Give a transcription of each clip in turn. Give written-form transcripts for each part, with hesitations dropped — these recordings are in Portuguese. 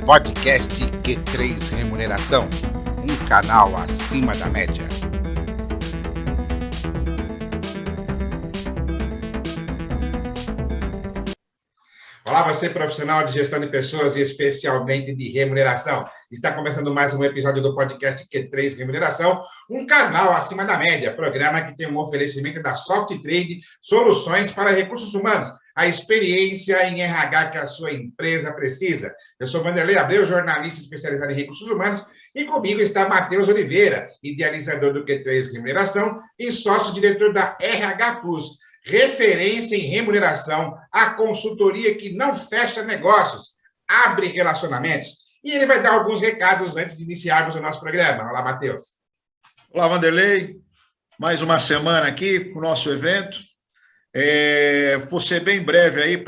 Podcast Q3 Remuneração, um canal acima da média. Olá, você profissional de gestão de pessoas e especialmente de remuneração. Está começando mais um episódio do podcast Q3 Remuneração, um canal acima da média, programa que tem um oferecimento da SoftTrade, soluções para recursos humanos, a experiência em RH que a sua empresa precisa. Eu sou Vanderlei Abreu, jornalista especializado em recursos humanos, e comigo está Matheus Oliveira, idealizador do Q3 Remuneração e sócio-diretor da RH Plus, referência em remuneração, a consultoria que não fecha negócios, abre relacionamentos. E ele vai dar alguns recados antes de iniciarmos o nosso programa. Olá, Matheus. Olá, Vanderlei. Mais uma semana aqui com o nosso evento. Vou ser bem breve aí,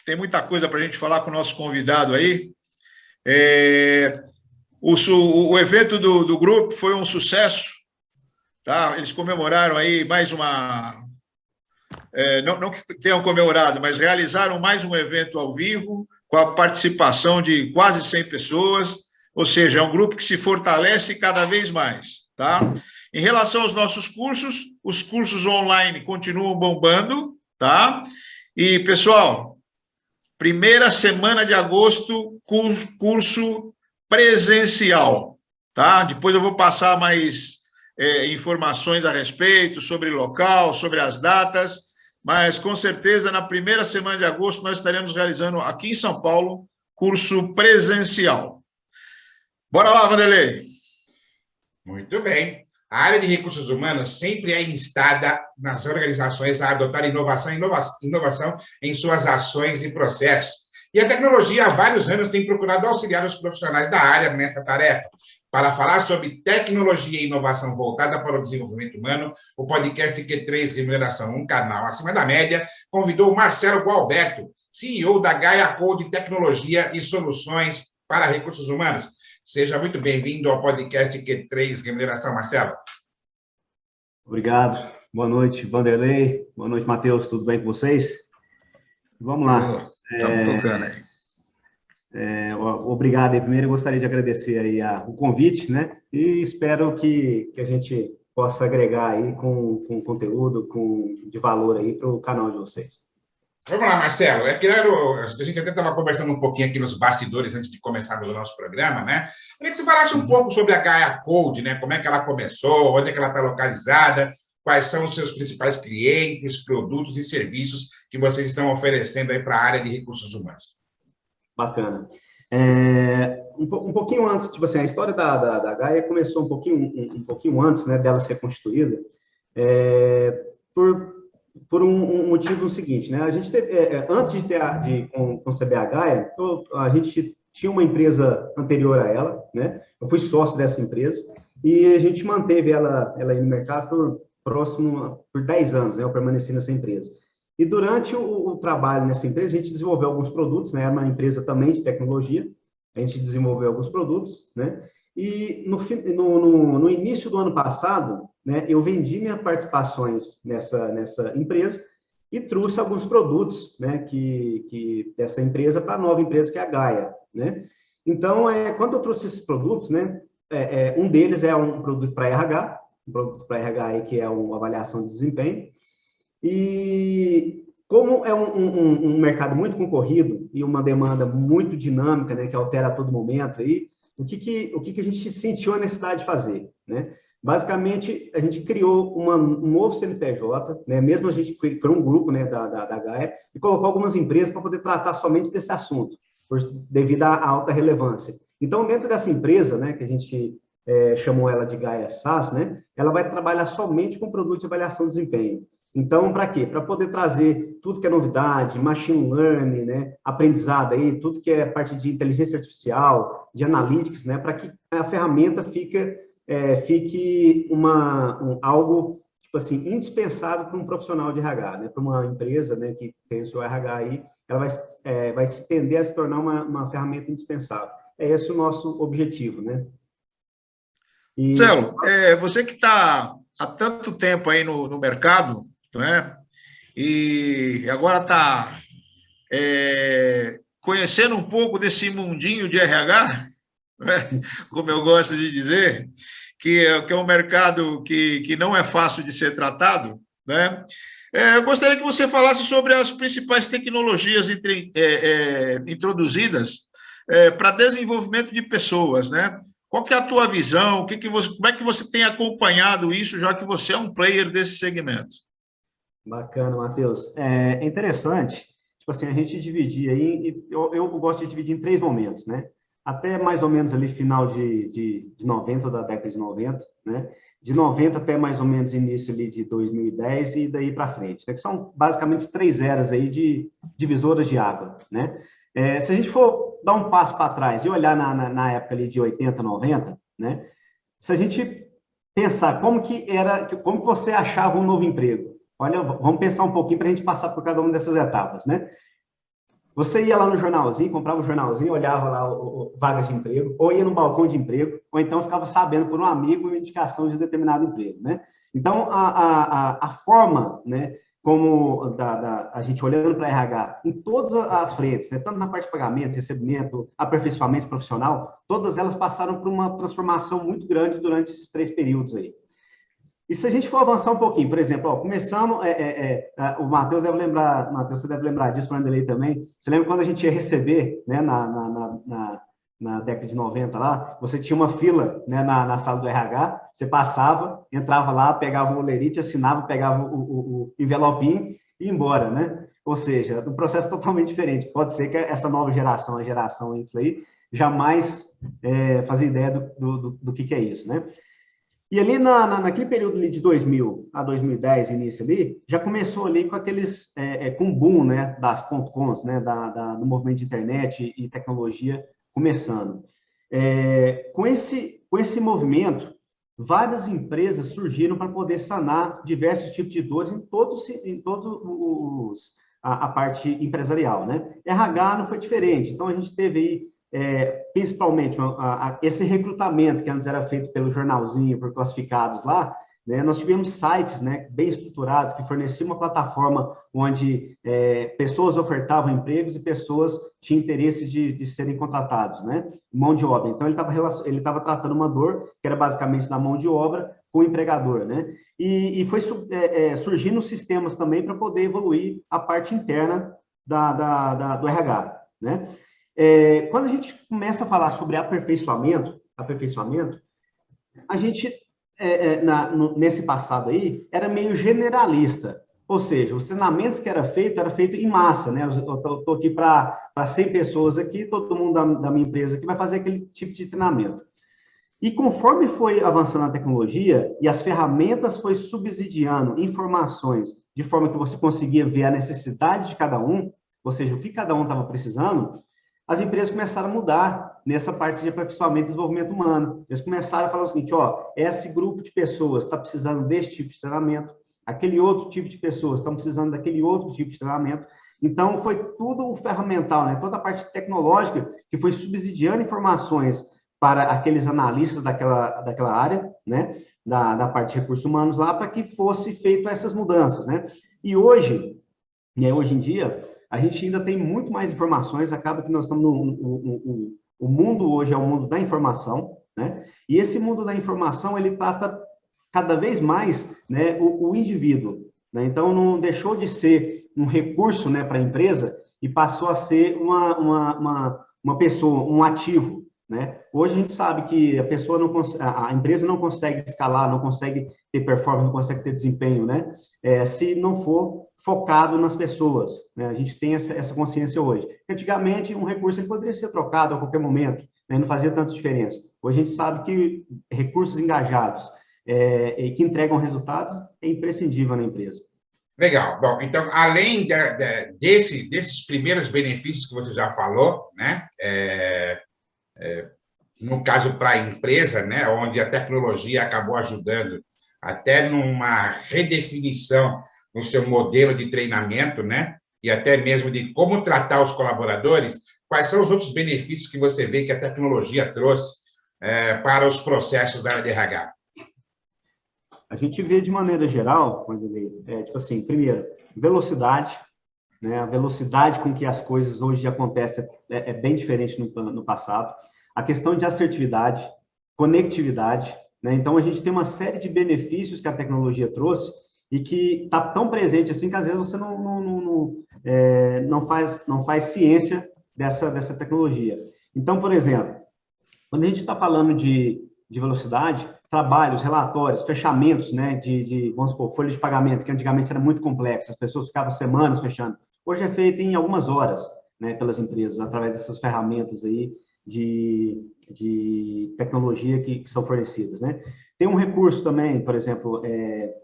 tem muita coisa para a gente falar com o nosso convidado aí. O evento do grupo foi um sucesso, tá? Eles comemoraram aí mais uma... não que tenham comemorado, mas realizaram mais um evento ao vivo, com a participação de quase 100 pessoas, ou seja, é um grupo que se fortalece cada vez mais, tá? Em relação aos nossos cursos, os cursos online continuam bombando, tá? E, pessoal, primeira semana de agosto, curso presencial, tá? Depois eu vou passar mais informações a respeito, sobre local, sobre as datas, mas, com certeza, na primeira semana de agosto, nós estaremos realizando, aqui em São Paulo, curso presencial. Bora lá, Vanderlei! Muito bem. A área de recursos humanos sempre é instada nas organizações a adotar inovação em suas ações e processos. E a tecnologia, há vários anos, tem procurado auxiliar os profissionais da área nesta tarefa. Para falar sobre tecnologia e inovação voltada para o desenvolvimento humano, o podcast Q3 Remuneração, um canal acima da média, convidou o Marcelo Gualberto, CEO da Gaia Code Tecnologia e Soluções para Recursos Humanos. Seja muito bem-vindo ao podcast Q3 Remuneração, Marcelo. Obrigado. Boa noite, Vanderlei. Boa noite, Matheus. Tudo bem com vocês? Vamos lá. Estamos tocando aí. Obrigado. Primeiro, eu gostaria de agradecer aí o convite, né? E espero que a gente possa agregar aí com conteúdo de valor aí para o canal de vocês. Vamos lá, Marcelo. A gente até estava conversando um pouquinho aqui nos bastidores antes de começarmos o nosso programa, né? Queria que você falasse um pouco sobre a Gaia Code, né? Como é que ela começou, onde é que ela está localizada, quais são os seus principais clientes, produtos e serviços que vocês estão oferecendo aí para a área de recursos humanos. Bacana. Um pouquinho antes, tipo assim, a história da Gaia começou um pouquinho antes, né, dela ser constituída, por um motivo seguinte, né? A gente teve, antes de conceber a Gaia, a gente tinha uma empresa anterior a ela, né? Eu fui sócio dessa empresa e a gente manteve ela aí no mercado por 10 anos, né? Eu permaneci nessa empresa. E durante o trabalho nessa empresa, a gente desenvolveu alguns produtos, né? Era uma empresa também de tecnologia, a gente desenvolveu alguns produtos, né? E no início do ano passado, né, eu vendi minhas participações nessa empresa e trouxe alguns produtos, né, que dessa empresa para a nova empresa, que é a Gaia, né? Então, quando eu trouxe esses produtos, né, um deles é um produto para RH, um produto para RH aí, que é uma avaliação de desempenho. E como é um mercado muito concorrido e uma demanda muito dinâmica, né, que altera a todo momento aí, o que a gente sentiu a necessidade de fazer, né? Basicamente, a gente criou um novo CNPJ, né? Mesmo a gente criou um grupo, né, da Gaia, e colocou algumas empresas para poder tratar somente desse assunto, devido à alta relevância. Então, dentro dessa empresa, né, que a gente chamou ela de Gaia SaaS, né, ela vai trabalhar somente com produtos de avaliação de desempenho. Então, para quê? Para poder trazer tudo que é novidade, machine learning, né, aprendizado aí, tudo que é parte de inteligência artificial, de analytics, né, para que a ferramenta fique algo, tipo assim, indispensável para um profissional de RH, né, para uma empresa, né, que tem o seu RH aí, ela vai se tender a se tornar uma ferramenta indispensável. É esse o nosso objetivo, né? Marcelo, você que está há tanto tempo aí no mercado, né? E agora está conhecendo um pouco desse mundinho de RH, né, como eu gosto de dizer, que é um mercado que não é fácil de ser tratado, né? Eu gostaria que você falasse sobre as principais tecnologias introduzidas para desenvolvimento de pessoas, né? Qual que é a tua visão? Como é que você tem acompanhado isso, já que você é um player desse segmento? Bacana, Matheus. É interessante, tipo assim, a gente dividir aí, eu gosto de dividir em 3 momentos, né? Até mais ou menos ali final de 90, da década de 90, né? De 90 até mais ou menos início ali de 2010 e daí para frente, né? Que são basicamente 3 eras aí de divisoras de água, né? Se a gente for dar um passo para trás e olhar na época ali de 80, 90, né? Se a gente pensar como que você achava um novo emprego. Olha, vamos pensar um pouquinho para a gente passar por cada uma dessas etapas, né? Você ia lá no jornalzinho, comprava um jornalzinho, olhava lá vagas de emprego, ou ia no balcão de emprego, ou então ficava sabendo por um amigo uma indicação de determinado emprego, né? Então, a forma, né, como a gente olhando para a RH, em todas as frentes, né, tanto na parte de pagamento, recebimento, aperfeiçoamento profissional, todas elas passaram por uma transformação muito grande durante esses 3 períodos aí. E se a gente for avançar um pouquinho, por exemplo, começamos, o Matheus deve lembrar, Matheus, você deve lembrar disso, para Vanderlei também. Você lembra quando a gente ia receber, né, na década de 90 lá, você tinha uma fila, né, na sala do RH, você passava, entrava lá, pegava o olerite, assinava, pegava o envelopinho e ia embora, né? Ou seja, um processo totalmente diferente. Pode ser que essa nova geração, a geração aí, jamais fazia ideia do que é isso, né? E ali naquele período ali de 2000 a 2010, início ali, já começou ali com aqueles, com o boom, né, das .coms, né, do movimento de internet e tecnologia começando. Com esse movimento, várias empresas surgiram para poder sanar diversos tipos de dores em todos a parte empresarial, né? RH não foi diferente. Então, a gente teve aí principalmente esse recrutamento que antes era feito pelo jornalzinho, por classificados lá, né, nós tivemos sites, né, bem estruturados que forneciam uma plataforma onde pessoas ofertavam empregos e pessoas tinham interesse de serem contratados, né, mão de obra. Então, ele estava tratando uma dor, que era basicamente da mão de obra, com o empregador, né, e foi surgindo sistemas também para poder evoluir a parte interna do RH, né. Quando a gente começa a falar sobre aperfeiçoamento, a gente, nesse passado aí, era meio generalista. Ou seja, os treinamentos que era feito em massa, né? Eu estou aqui para 100 pessoas aqui, todo mundo da minha empresa aqui vai fazer aquele tipo de treinamento. E conforme foi avançando a tecnologia e as ferramentas foi subsidiando informações de forma que você conseguia ver a necessidade de cada um, ou seja, o que cada um estava precisando, as empresas começaram a mudar nessa parte de aperfeiçoamento e desenvolvimento humano. Eles começaram a falar o seguinte, esse grupo de pessoas está precisando desse tipo de treinamento, aquele outro tipo de pessoas estão precisando daquele outro tipo de treinamento. Então, foi tudo o ferramental, né? Toda a parte tecnológica que foi subsidiando informações para aqueles analistas daquela área, né? Da parte de recursos humanos lá, para que fosse feito essas mudanças, né? E hoje em dia, a gente ainda tem muito mais informações, acaba que nós estamos o mundo hoje é o mundo da informação, né? E esse mundo da informação, ele trata cada vez mais, né, o indivíduo, né? Então, não deixou de ser um recurso, né, para a empresa e passou a ser uma pessoa, um ativo, né? Hoje a gente sabe que a empresa não consegue escalar, não consegue ter performance, não consegue ter desempenho, né? Se não for focado nas pessoas, né? A gente tem essa consciência hoje. Antigamente, um recurso ele poderia ser trocado a qualquer momento, né? Não fazia tanta diferença. Hoje a gente sabe que recursos engajados e que entregam resultados é imprescindível na empresa. Legal. Bom, então, além desses primeiros benefícios que você já falou, né? No caso para a empresa, né? Onde a tecnologia acabou ajudando até numa redefinição no seu modelo de treinamento, né? E até mesmo de como tratar os colaboradores, quais são os outros benefícios que você vê que a tecnologia trouxe para os processos da área de RH? A gente vê de maneira geral, tipo assim, primeiro, velocidade, né? A velocidade com que as coisas hoje acontecem é bem diferente no passado. A questão de assertividade, conectividade, né? Então, a gente tem uma série de benefícios que a tecnologia trouxe e que está tão presente assim que, às vezes, você não faz ciência dessa tecnologia. Então, por exemplo, quando a gente está falando de velocidade, trabalhos, relatórios, fechamentos, né, vamos supor, folha de pagamento, que antigamente era muito complexa, as pessoas ficavam semanas fechando. Hoje é feito em algumas horas, né, pelas empresas, através dessas ferramentas aí de tecnologia que são fornecidas, né? Tem um recurso também, por exemplo,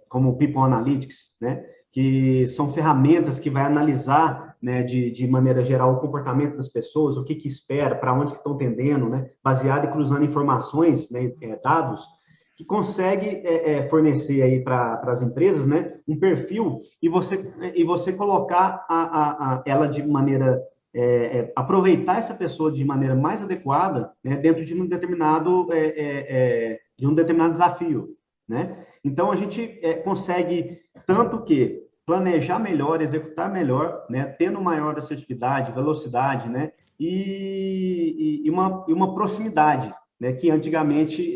como o People Analytics, né, que são ferramentas que vai analisar, né, de maneira geral o comportamento das pessoas, o que espera, para onde que estão tendendo, né, baseado e cruzando informações, né, dados, que consegue fornecer aí para as empresas, né, um perfil e você colocar ela de maneira aproveitar essa pessoa de maneira mais adequada, né, dentro de um determinado desafio, né? Então a gente consegue tanto que planejar melhor, executar melhor, né, tendo maior assertividade, velocidade, né, e uma proximidade, né, que antigamente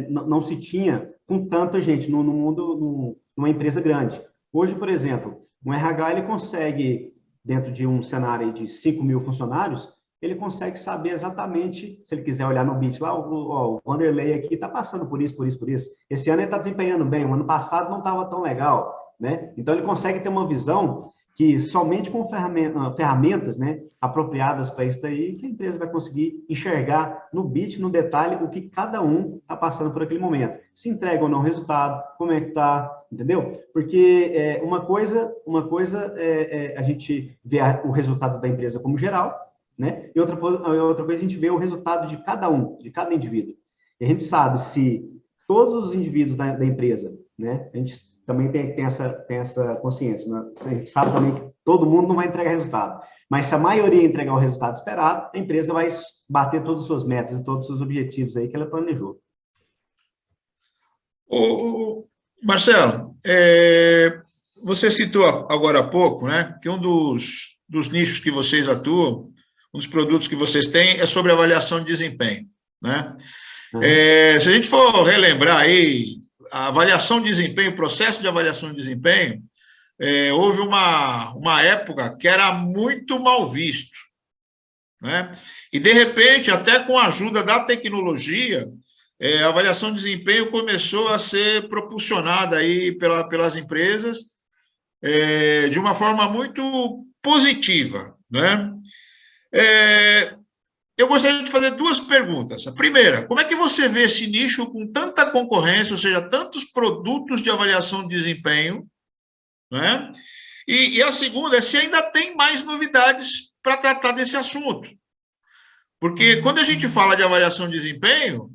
não se tinha com tanta gente no mundo, numa empresa grande. Hoje, por exemplo, um RH ele consegue, dentro de um cenário de 5.000 funcionários, ele consegue saber exatamente, se ele quiser olhar no BIT lá, o Vanderlei aqui está passando por isso, por isso, por isso. Esse ano ele está desempenhando bem, o ano passado não estava tão legal, né? Então ele consegue ter uma visão que somente com ferramentas, né, apropriadas para isso daí, que a empresa vai conseguir enxergar no BIT, no detalhe, o que cada um está passando por aquele momento. Se entrega ou não o resultado, como é que está, entendeu? Porque uma coisa é a gente vê o resultado da empresa como geral, né? E outra coisa a gente vê o resultado de cada um, de cada indivíduo. E a gente sabe se todos os indivíduos da empresa, né? A gente também tem essa consciência, né? A gente sabe também que todo mundo não vai entregar resultado. Mas se a maioria entregar o resultado esperado, a empresa vai bater todas as suas metas e todos os seus objetivos aí que ela planejou. Marcelo, você citou agora há pouco, né, que um dos nichos que vocês atuam, um dos produtos que vocês têm é sobre avaliação de desempenho, né? Uhum. Se a gente for relembrar aí, a avaliação de desempenho, o processo de avaliação de desempenho, houve uma época que era muito mal visto, né? E, de repente, até com a ajuda da tecnologia, a avaliação de desempenho começou a ser propulsionada aí pelas empresas de uma forma muito positiva, né? Eu gostaria de fazer duas perguntas. A primeira, como é que você vê esse nicho com tanta concorrência, ou seja, tantos produtos de avaliação de desempenho, né? E a segunda é se ainda tem mais novidades para tratar desse assunto. Porque quando a gente fala de avaliação de desempenho,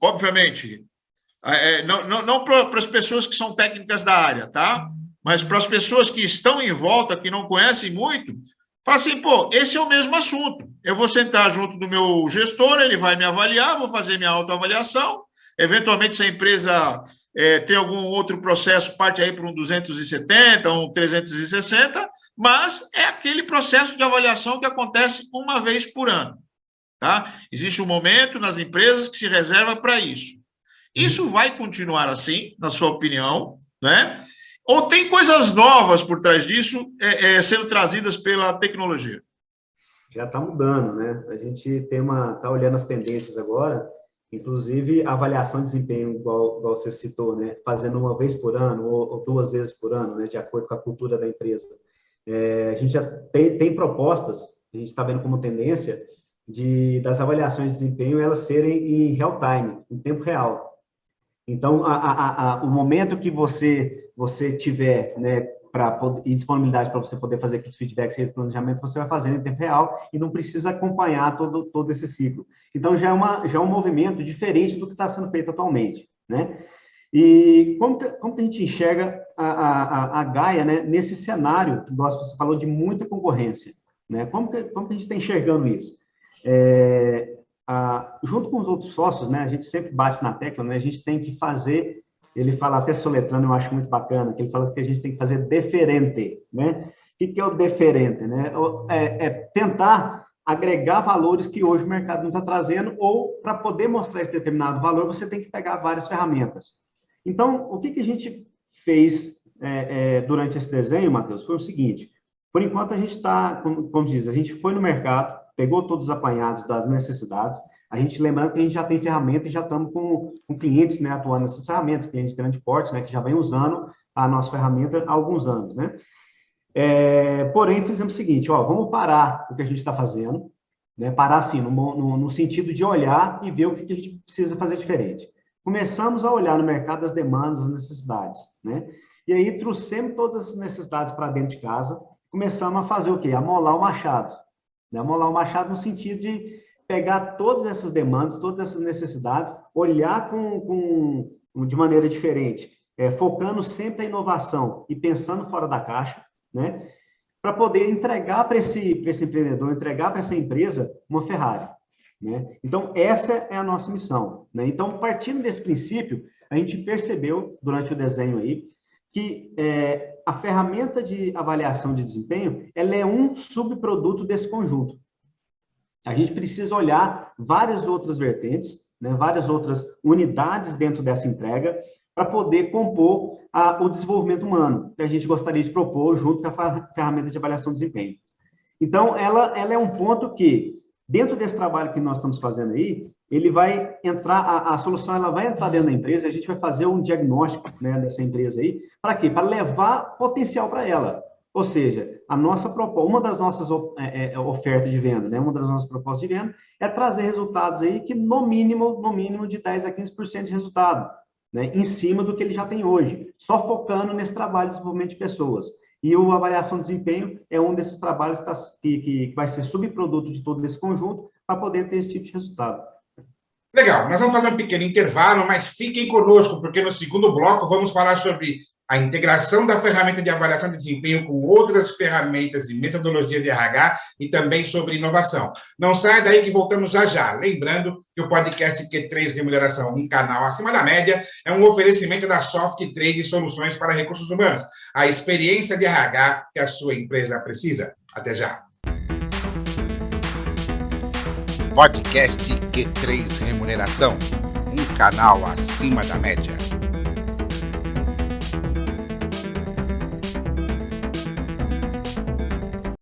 obviamente, não para as pessoas que são técnicas da área, tá? Mas para as pessoas que estão em volta, que não conhecem muito, fala assim, pô, esse é o mesmo assunto. Eu vou sentar junto do meu gestor, ele vai me avaliar, vou fazer minha autoavaliação. Eventualmente, se a empresa tem algum outro processo, parte aí para um 270, um 360, mas é aquele processo de avaliação que acontece uma vez por ano. Tá? Existe um momento nas empresas que se reserva para isso. Isso vai continuar assim, na sua opinião, né? Ou tem coisas novas por trás disso sendo trazidas pela tecnologia? Já está mudando, né? A gente está olhando as tendências agora, inclusive a avaliação de desempenho, igual você citou, né? Fazendo uma vez por ano ou 2 vezes por ano, né? De acordo com a cultura da empresa. A gente já tem propostas, a gente está vendo como tendência, das avaliações de desempenho elas serem em real time, em tempo real. Então, o momento que você tiver, né, e disponibilidade para você poder fazer aqueles feedbacks e esse planejamento, você vai fazendo em tempo real e não precisa acompanhar todo esse ciclo. Então, já é um movimento diferente do que está sendo feito atualmente, né? E como que a gente enxerga a Gaia, né, nesse cenário, que você falou de muita concorrência, né? Como que a gente está enxergando isso? Junto com os outros sócios, né, a gente sempre bate na tecla, né, a gente tem que fazer ele fala, até soletrando, eu acho muito bacana, que ele fala que a gente tem que fazer deferente, né? O que é o deferente, né? É tentar agregar valores que hoje o mercado não está trazendo, ou para poder mostrar esse determinado valor, você tem que pegar várias ferramentas. Então, o que a gente fez durante esse desenho, Matheus, foi o seguinte: por enquanto a gente está, como diz, a gente foi no mercado, pegou todos os apanhados das necessidades, a gente lembrando que a gente já tem ferramenta e já estamos com clientes, né, atuando nessas ferramentas, clientes de grande porte, né, que já vem usando a nossa ferramenta há alguns anos, né? Porém, fizemos o seguinte, vamos parar o que a gente está fazendo, né, parar assim, no sentido de olhar e ver o que a gente precisa fazer diferente. Começamos a olhar no mercado as demandas, as necessidades, né? E aí trouxemos todas as necessidades para dentro de casa, começamos a fazer o quê? Amolar o machado. Né? Amolar o machado no sentido de pegar todas essas demandas, todas essas necessidades, olhar de maneira diferente, focando sempre a inovação e pensando fora da caixa, né? Para poder entregar para esse empreendedor, entregar para essa empresa uma Ferrari. Né? Então, essa é a nossa missão. Né? Então, partindo desse princípio, a gente percebeu, durante o desenho aí, que a ferramenta de avaliação de desempenho, ela é um subproduto desse conjunto. A gente precisa olhar várias outras vertentes, né, várias outras unidades dentro dessa entrega, para poder compor o desenvolvimento humano, que a gente gostaria de propor junto com a ferramenta de avaliação de desempenho. Então, ela é um ponto que, dentro desse trabalho que nós estamos fazendo aí, ele vai entrar, a solução ela vai entrar dentro da empresa, a gente vai fazer um diagnóstico, né, dessa empresa aí, para quê? Para levar potencial para ela. Ou seja, uma das nossas ofertas de venda, né, uma das nossas propostas de venda, é trazer resultados aí que, no mínimo de 10% a 15% de resultado, né, em cima do que ele já tem hoje, só focando nesse trabalho de desenvolvimento de pessoas. E a avaliação de desempenho é um desses trabalhos que vai ser subproduto de todo esse conjunto para poder ter esse tipo de resultado. Legal, nós vamos fazer um pequeno intervalo, mas fiquem conosco, porque no segundo bloco vamos falar sobre a integração da ferramenta de avaliação de desempenho com outras ferramentas e metodologia de RH e também sobre inovação. Não saia daí que voltamos já. Lembrando que o podcast Q3 Remuneração, um canal acima da média, é um oferecimento da Soft Trade Soluções para Recursos Humanos, a experiência de RH que a sua empresa precisa. Até já. Podcast Q3 Remuneração, um canal acima da média.